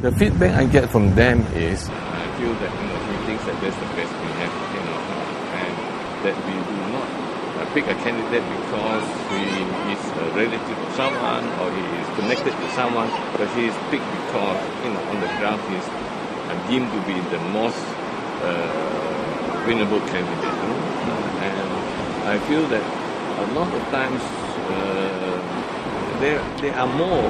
The feedback I get from them is, I feel that he thinks that that's the best we have, and that we do not pick a candidate because he is a relative of someone or he is connected to someone, but he is picked because on the ground he is deemed to be the most winnable candidate. And I feel that a lot of times they are more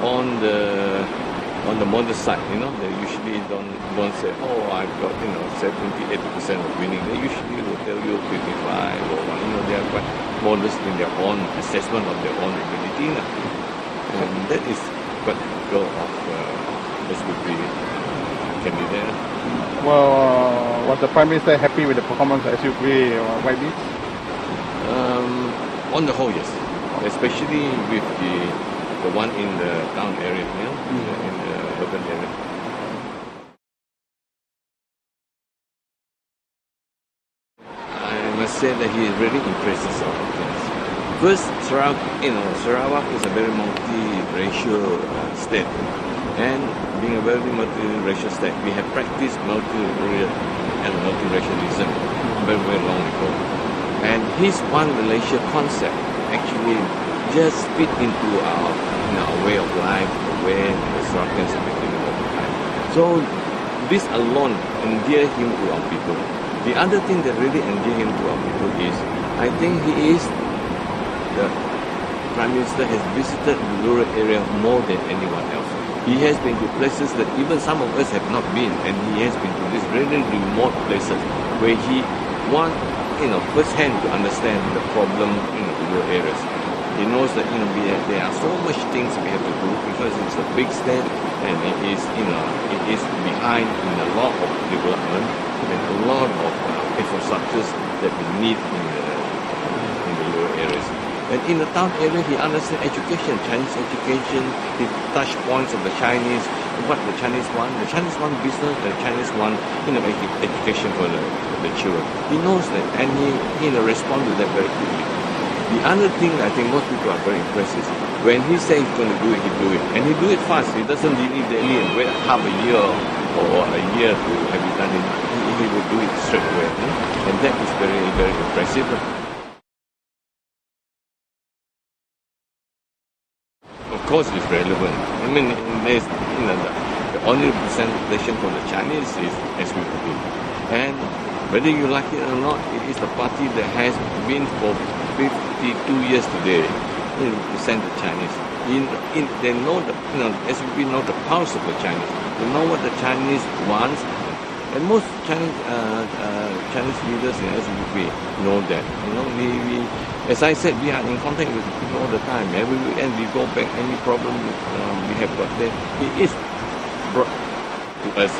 on the modest side. They usually don't say, oh, I've got 70-80% of winning. They usually will tell you 55 or they are quite modest in their own assessment of their own ability. And that is quite typical of SUPP candidate. Well, was the Prime Minister happy with the performance of SUPP White Beach? On the whole, yes. Especially with the one in the town area, in the urban area. I must say that he really impresses our audience. First, Sarawak is a very multi-racial state, and being a very multi-racial state, we have practiced multi-racial and multi-racialism very, very long ago. And his One Malaysia concept actually just fit into our way of life, the way the Sarawakians have been living all the time. So this alone endear him to our people. The other thing that really endear him to our people is, I think he is the Prime Minister has visited the rural area more than anyone else. He has been to places that even some of us have not been, and he has been to these really remote places where he wants first-hand to understand the problem in the rural areas. He knows that there are so much things we have to do because it's a big state and it is behind in a lot of development and a lot of infrastructures that we need in the rural areas. And in the town area, he understands education, Chinese education, the touch points of the Chinese, what the Chinese want. The Chinese want business, the Chinese want education for the children. He knows that, and he responds to that very quickly. The other thing I think most people are very impressed is when he says he's going to do it, he do it. And he do it fast. He doesn't really and wait half a year or a year to have it done. He will do it straight away. And that is very, very impressive. Of course, it's relevant. I mean, there's, the only representation for the Chinese is SUPP. And whether you like it or not, it is the party that has been for 52 years today. They represent the Chinese. They know SUPP know the pulse of the Chinese. They know what the Chinese wants. And most Chinese leaders in SUPP know that. We, as I said, we are in contact with people all the time. Every weekend we go back, any problem we have got there, it is brought to us,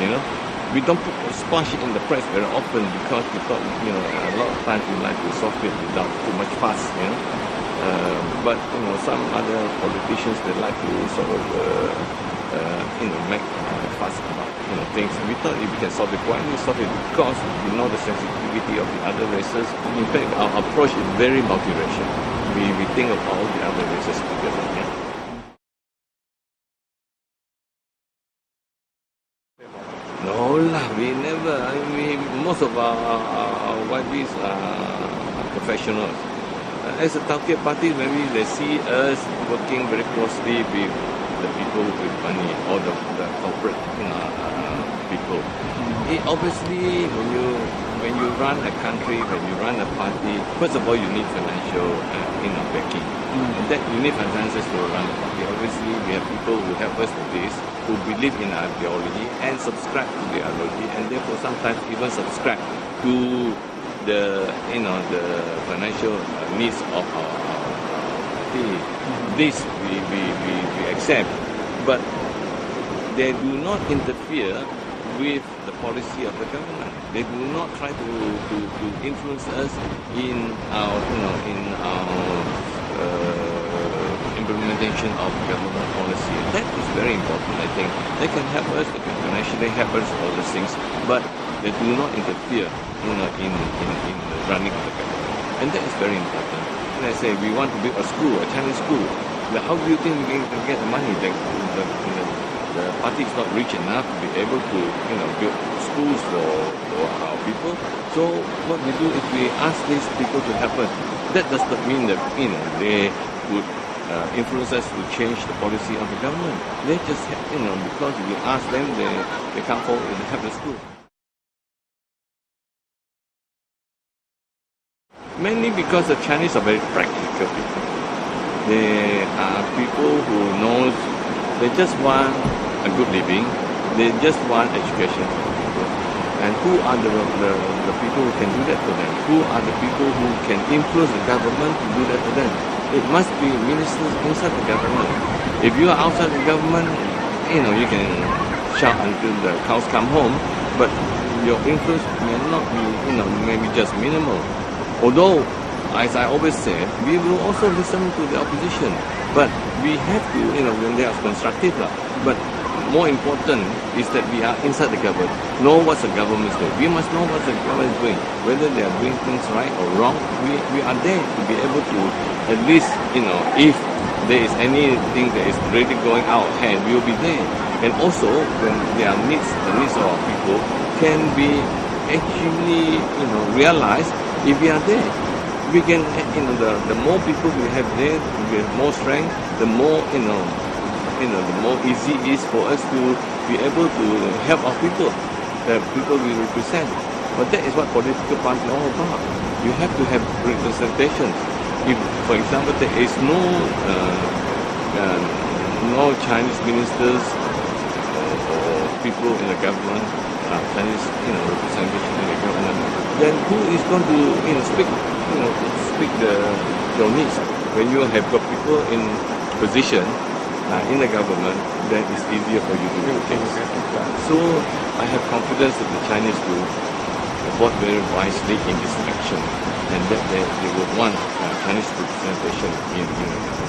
We don't splash it in the press very often because we thought, a lot of times we like to solve it without too much fuss, But, some other politicians, they like to sort of, make fuss about, things. We thought if we can solve it, why we solve it? Because we know the sensitivity of the other races. In fact, our approach is very multiracial. We think of all the other races together, No lah, we never. Most of our white bees are professionals. As a Tauke party, maybe they see us working very closely with the people with money or the corporate people. Obviously, when you run a country, when you run a party, first of all you need financial backing. And that you need finances to run a party. Obviously, we have people who help us with this, who believe in our ideology and subscribe to the ideology, and therefore sometimes even subscribe to the financial needs of our party. This we accept, but they do not interfere with the policy of the government. They do not try to influence us in our implementation of government policy. That is very important, I think. They can help us, they can financially help us, all those things, but they do not interfere, in the running of the government. And that is very important. And I say, we want to build a school, a Chinese school. Now, how do you think we can get the money? The the party is not rich enough to be able to, build schools for our people. So what we do is we ask these people to help us. That does not mean that, they would influence us to change the policy of the government. They just, because we ask them, they come forward and help the school. Mainly because the Chinese are very practical people. They are people who knows they just want a good living. They just want education. And who are the people who can do that for them? Who are the people who can influence the government to do that for them? It must be ministers inside the government. If you are outside the government, you can shout until the cows come home, but your influence may not be, maybe just minimal. Although, as I always say, we will also listen to the opposition, but we have to, when they are constructive. But more important is that we are inside the government, know what the government is doing. We must know what the government is doing, whether they are doing things right or wrong. We are there to be able to, at least, if there is anything that is really going out of hand, we will be there. And also, when there are needs, the needs of our people can be actually, realized. If we are there, we can, the more people we have there, we have more strength, the more, the more easy it is for us to be able to help our people, the people we represent. But that is what political parties are all about. You have to have representation. If, for example, there is no Chinese ministers or people in the government, Chinese, representation in the government, then who is going to, speak your needs? When you have got people in position in the government, then it's easier for you to do things. So I have confidence that the Chinese will vote very wisely in this election, and that they will want Chinese representation in the government.